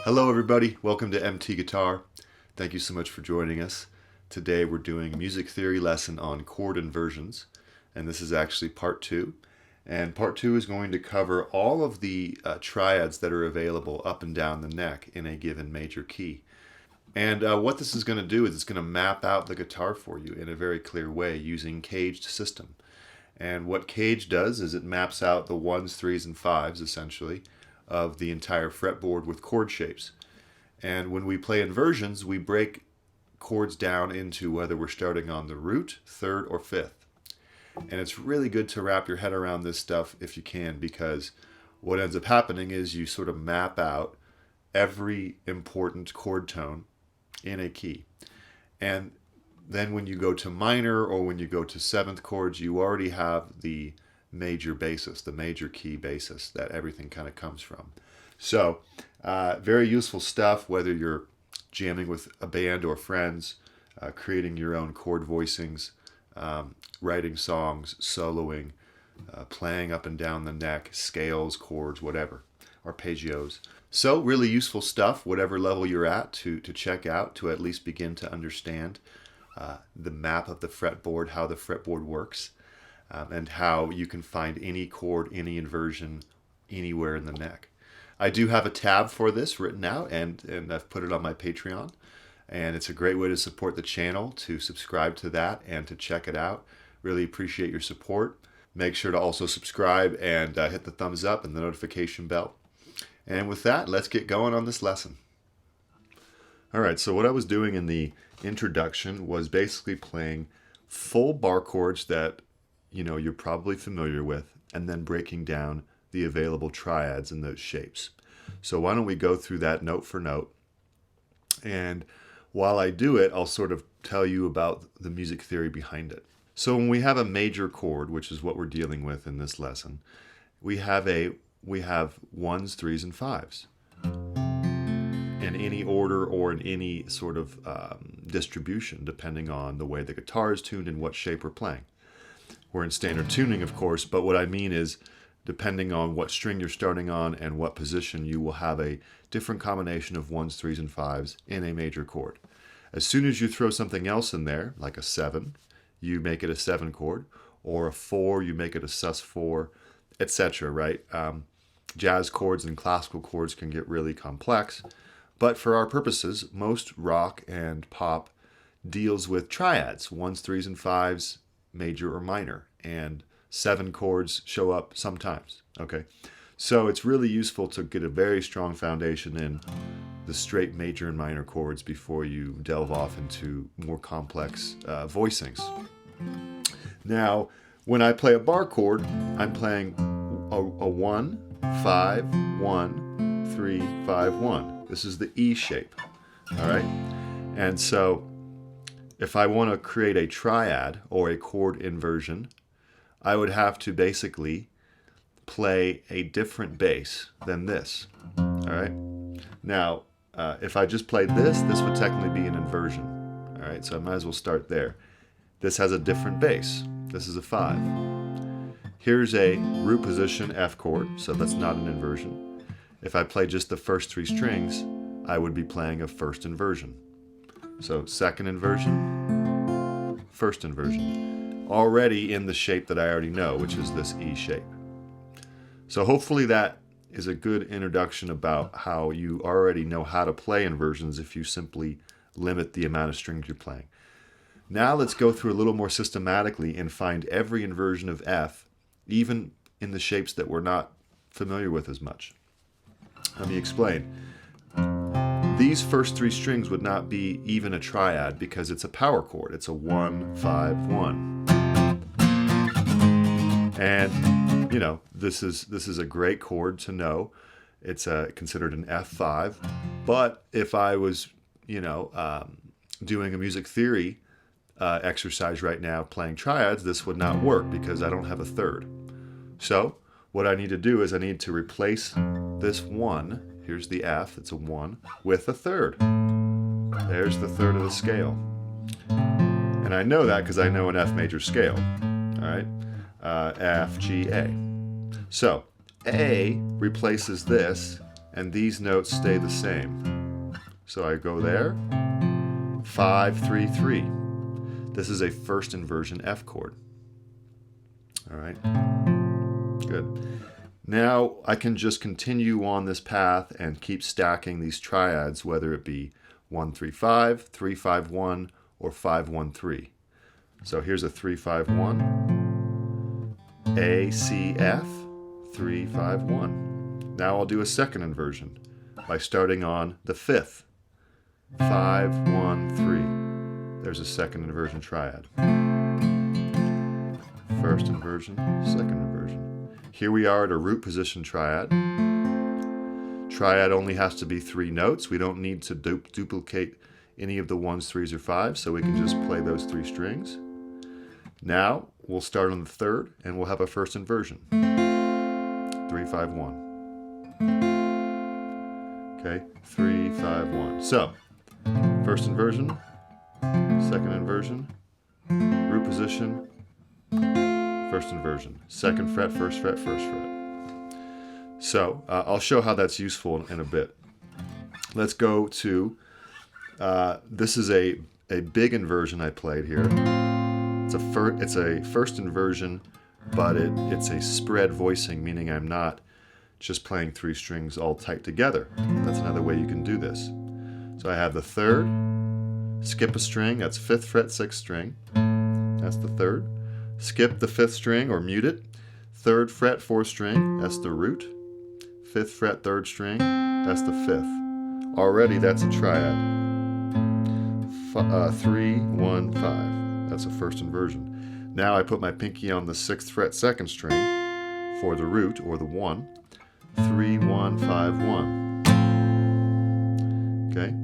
Hello everybody, welcome to MT Guitar. Thank you so much for joining us. Today we're doing a music theory lesson on chord inversions, and this is actually part 2. And part 2 is going to cover all of the triads that are available up and down the neck in a given major key. And what this is going to do is it's going to map out the guitar for you in a very clear way using CAGED system. And what CAGED does is it maps out the 1s, 3s, and 5s essentially of the entire fretboard with chord shapes. And when we play inversions, we break chords down into whether we're starting on the root, third, or fifth. And it's really good to wrap your head around this stuff if you can, because what ends up happening is you sort of map out every important chord tone in a key. And then when you go to minor or when you go to seventh chords, you already have the major basis, the major key basis that everything kind of comes from. So very useful stuff, whether you're jamming with a band or friends, creating your own chord voicings, writing songs, soloing, playing up and down the neck, scales, chords, whatever, arpeggios. So really useful stuff, whatever level you're at, to check out, to at least begin to understand the map of the fretboard, how the fretboard works, and how you can find any chord, any inversion, anywhere in the neck. I do have a tab for this written out, and I've put it on my Patreon. And it's a great way to support the channel, to subscribe to that and to check it out. Really appreciate your support. Make sure to also subscribe and hit the thumbs up and the notification bell. And with that, let's get going on this lesson. All right, so what I was doing in the introduction was basically playing full bar chords that you're probably familiar with, and then breaking down the available triads in those shapes. So why don't we go through that note for note, and while I do it, I'll sort of tell you about the music theory behind it. So when we have a major chord, which is what we're dealing with in this lesson, we have 1s, 3s, and 5s in any order or in any sort of distribution, depending on the way the guitar is tuned and what shape we're playing. We're in standard tuning, of course, but what I mean is depending on what string you're starting on and what position, you will have a different combination of 1s, 3s, and 5s in a major chord. As soon as you throw something else in there, like a 7, you make it a 7 chord, or a 4, you make it a sus4, etc., right? Jazz chords and classical chords can get really complex, but for our purposes, most rock and pop deals with triads, 1s, 3s, and 5s, major or minor, and 7 chords show up sometimes. Okay, so it's really useful to get a very strong foundation in the straight major and minor chords before you delve off into more complex voicings. Now, when I play a bar chord, I'm playing a 1, 5, 1, 3, 5, 1. This is the E shape. All right, and so if I want to create a triad or a chord inversion, I would have to basically play a different bass than this. All right. Now, if I just played this would technically be an inversion. All right, so I might as well start there. This has a different bass. This is a 5. Here's a root position F chord, so that's not an inversion. If I play just the first 3 strings, I would be playing a first inversion. So second inversion, first inversion, already in the shape that I already know, which is this E shape. So hopefully that is a good introduction about how you already know how to play inversions if you simply limit the amount of strings you're playing. Now let's go through a little more systematically and find every inversion of F, even in the shapes that we're not familiar with as much. Let me explain. These first 3 strings would not be even a triad because it's a power chord. It's a 1, 5, 1. And this is a great chord to know. It's considered an F5. But if I was doing a music theory exercise right now playing triads, this would not work because I don't have a third. So what I need to do is I need to replace this 1. Here's the F, it's a 1, with a third. There's the third of the scale. And I know that because I know an F major scale. All right, F, G, A. So A replaces this and these notes stay the same. So I go there, 5, 3, 3. This is a first inversion F chord. All right, good. Now I can just continue on this path and keep stacking these triads, whether it be 1, 3, 5, 3, 5, 1, or 5, 1, 3. So here's a 3, 5, 1, A, C, F, 3, 5, 1. Now I'll do a second inversion by starting on the 5th. 5, 1, 3. There's a second inversion triad. First inversion, second inversion. Here we are at a root position triad. Triad only has to be 3 notes. We don't need to duplicate any of the 1s, 3s, or 5s, so we can just play those 3 strings. Now we'll start on the 3rd and we'll have a first inversion. 3, 5, 1. Okay, 3, 5, 1. So, first inversion, second inversion, root position, first inversion, second fret, first fret, first fret. So I'll show how that's useful in a bit. Let's go to, this is a big inversion I played here. It's a first inversion, but it's a spread voicing, meaning I'm not just playing 3 strings all tight together. That's another way you can do this. So I have the 3rd, skip a string, that's 5th fret, 6th string. That's the 3rd. Skip the 5th string or mute it. 3rd fret, 4th string, that's the root. 5th fret, 3rd string, that's the 5th. Already that's a triad. 3, 1, 5. That's a first inversion. Now I put my pinky on the 6th fret, 2nd string for the root or the 1. 3, 1, 5, 1. Okay?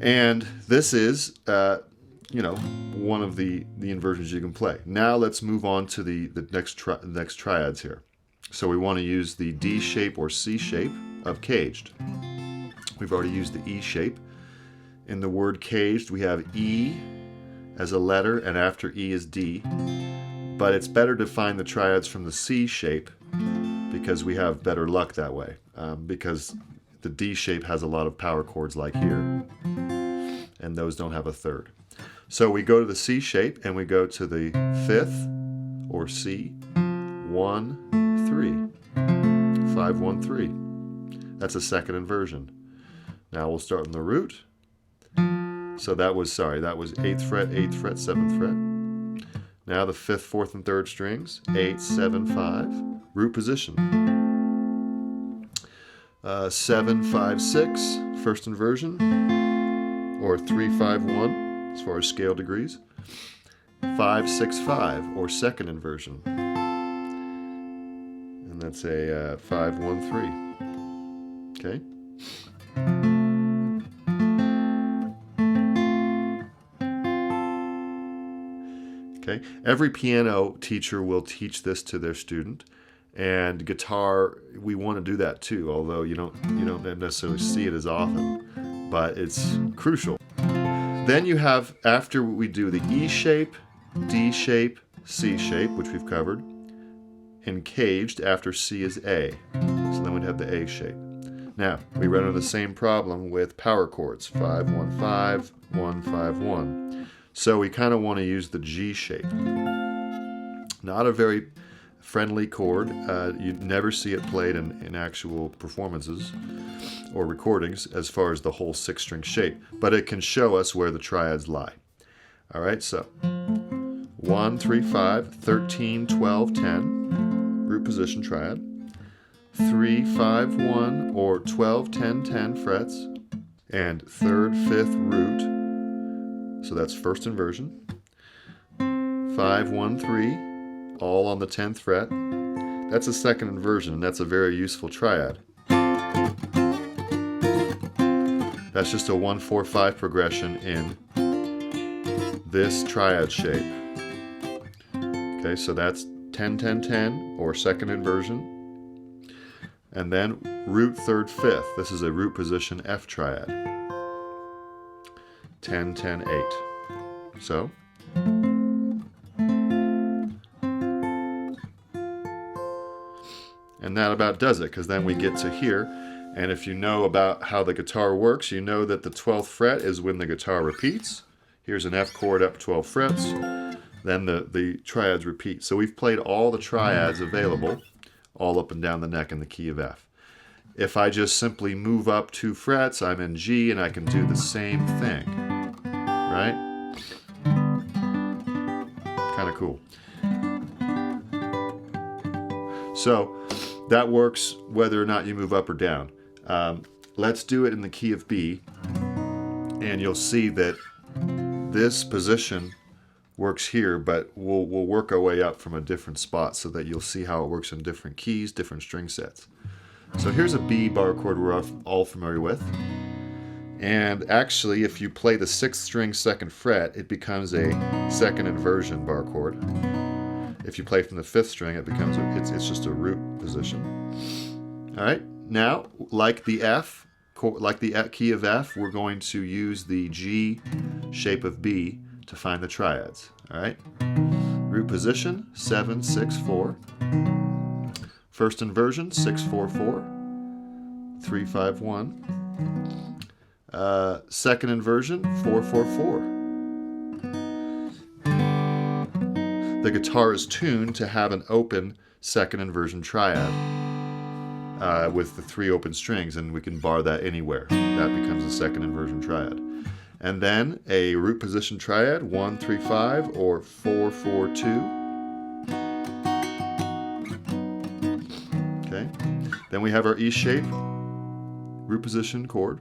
And this is one of the inversions you can play. Now let's move on to the next triads here. So we want to use the D shape or C shape of CAGED. We've already used the E shape. In the word CAGED, we have E as a letter, and after E is D. But it's better to find the triads from the C shape because we have better luck that way. Because the D shape has a lot of power chords like here, and those don't have a 3rd. So we go to the C shape and we go to the 5th or C, 1, 3, 5, 1, 3. That's a second inversion. Now we'll start on the root. So that was 8th fret, 8th fret, 7th fret. Now the 5th, 4th, and 3rd strings, 8, 7, 5, root position. 7, 5, 6, first inversion, or 3, 5, 1. As far as scale degrees. 5, 6, 5, or second inversion. And that's a 5, 1, 3. Okay? Okay? Every piano teacher will teach this to their student. And guitar, we want to do that too, although you don't necessarily see it as often. But it's crucial. Then you have, after we do the E shape, D shape, C shape, which we've covered, and CAGED, after C is A. So then we'd have the A shape. Now, we run into the same problem with power chords, 5, 1, 5, 1, 5, 1. So we kind of want to use the G shape. Not a very friendly chord. You never see it played in actual performances or recordings as far as the whole 6-string shape, but it can show us where the triads lie. All right, so 1, 3, 5, 13, 12, 10, root position triad. 3, 5, 1, or 12, 10, 10 frets, and 3rd, 5th root. So that's first inversion. 5, 1, 3, all on the 10th fret. That's a second inversion, and that's a very useful triad. That's just a 1, 4, 5 progression in this triad shape. Okay, so that's 10, 10, 10, or second inversion. And then root 3rd, 5th. This is a root position F triad. 10, 10, 8. So. And that about does it, because then we get to here, And if you know about how the guitar works, you know that the 12th fret is when the guitar repeats. Here's an F chord up 12 frets. Then the triads repeat. So we've played all the triads available, all up and down the neck in the key of F. If I just simply move up 2 frets, I'm in G, and I can do the same thing, right? Kind of cool. So that works whether or not you move up or down. Let's do it in the key of B, and you'll see that this position works here, but we'll work our way up from a different spot so that you'll see how it works in different keys, different string sets. So here's a B bar chord we're all familiar with. And actually, if you play the 6th string 2nd fret, it becomes a 2nd inversion bar chord. If you play from the 5th string, it becomes it's just a root position. All right. Now, like the key of F, we're going to use the G shape of B to find the triads. All right. Root position 7 6 4. First inversion 6 4 4. 3 5 1. Second inversion 4 4 4. The guitar is tuned to have an open 2nd inversion triad with the 3 open strings, and we can bar that anywhere. That becomes a 2nd inversion triad. And then a root position triad 1 3 5 or 4 4 2. Okay. Then we have our E shape root position chord.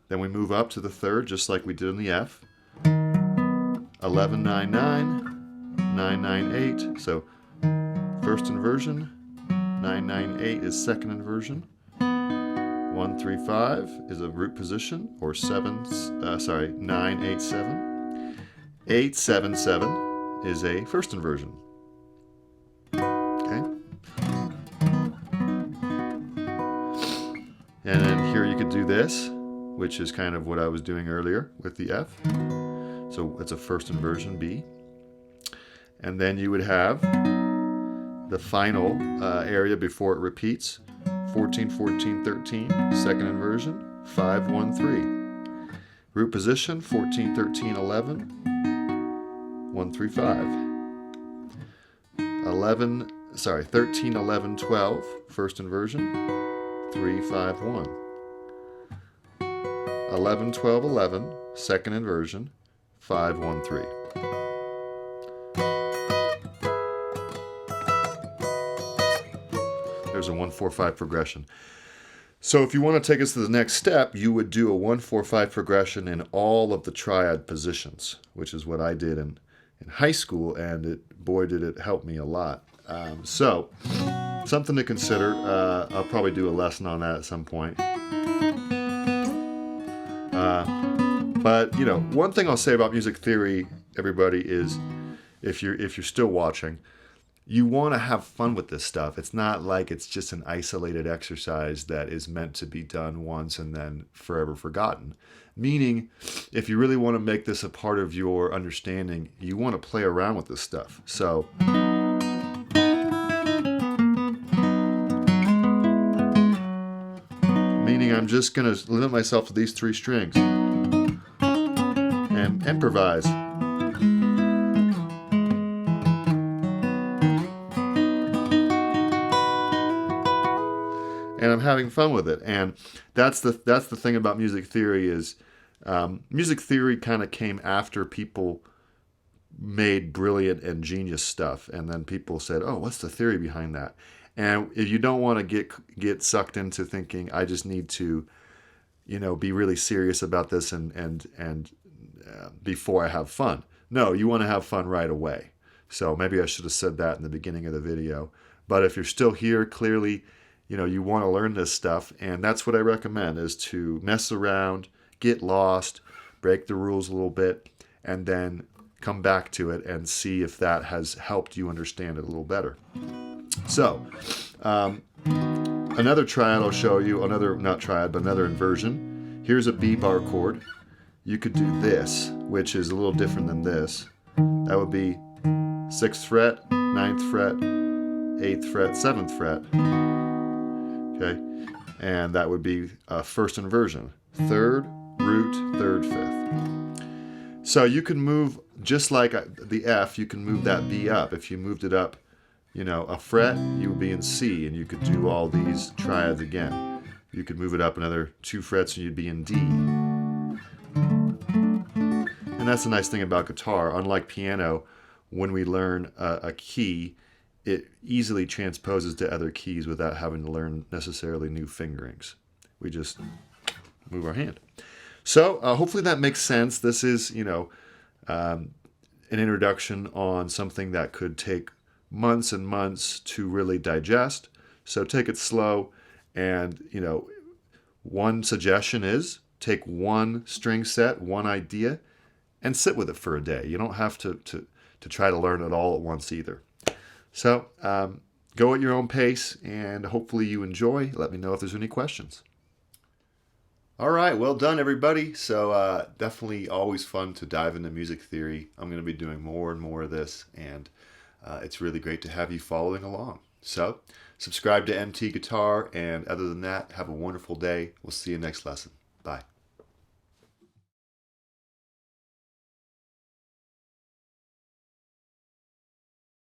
Then we move up to the 3rd, just like we did in the F. 11 9 9, 9 9 8. So first inversion, 9 9 8 is 2nd inversion. 1 3 5 is a root position, or 9 8 7. 8 7 7 is a first inversion. Okay. And then here you could do this, which is kind of what I was doing earlier with the F. So it's a first inversion B. And then you would have the final area before it repeats. 14 14 13, 2nd inversion, 5 1 3. Root position 14 13 11, 1 3 5. 13 11 12, first inversion, 3 5 1. 11 12 11, 2nd inversion, 5 1 3. There's a 1 4 5 progression. So if you want to take us to the next step, you would do a 1 4 5 progression in all of the triad positions, which is what I did in high school, and boy did it help me a lot. So something to consider. I'll probably do a lesson on that at some point. But you know, one thing I'll say about music theory, everybody, is if you're still watching, you want to have fun with this stuff. It's not like it's just an isolated exercise that is meant to be done once and then forever forgotten. Meaning, if you really want to make this a part of your understanding, you want to play around with this stuff. So meaning I'm just going to limit myself to these 3 strings and improvise. And I'm having fun with it. And that's the thing about music theory is music theory kind of came after people made brilliant and genius stuff. And then people said, oh, what's the theory behind that? And if you don't want to get sucked into thinking, I just need to, be really serious about this and before I have fun. No, you want to have fun right away. So maybe I should have said that in the beginning of the video. But if you're still here, clearly, you want to learn this stuff, and that's what I recommend, is to mess around, get lost, break the rules a little bit, and then come back to it and see if that has helped you understand it a little better. So, another triad I'll show you, another inversion. Here's a B bar chord. You could do this, which is a little different than this. That would be 6th fret, 9th fret, 8th fret, 7th fret. Okay, and that would be first inversion. Third, root, third, fifth. So you can move, just like the F, you can move that B up. If you moved it up, you know, a fret, you would be in C, and you could do all these triads again. You could move it up another 2 frets and you'd be in D. And that's the nice thing about guitar. Unlike piano, when we learn a key, it easily transposes to other keys without having to learn necessarily new fingerings. We just move our hand. So hopefully that makes sense. This is, you know, an introduction on something that could take months and months to really digest. So take it slow, and, you know, one suggestion is take one string set, one idea, and sit with it for a day. You don't have to try to learn it all at once either. So go at your own pace, and hopefully you enjoy. Let me know if there's any questions. All right, well done, everybody. So definitely always fun to dive into music theory. I'm going to be doing more and more of this, and it's really great to have you following along. So subscribe to MT Guitar, and other than that, have a wonderful day. We'll see you next lesson. Bye.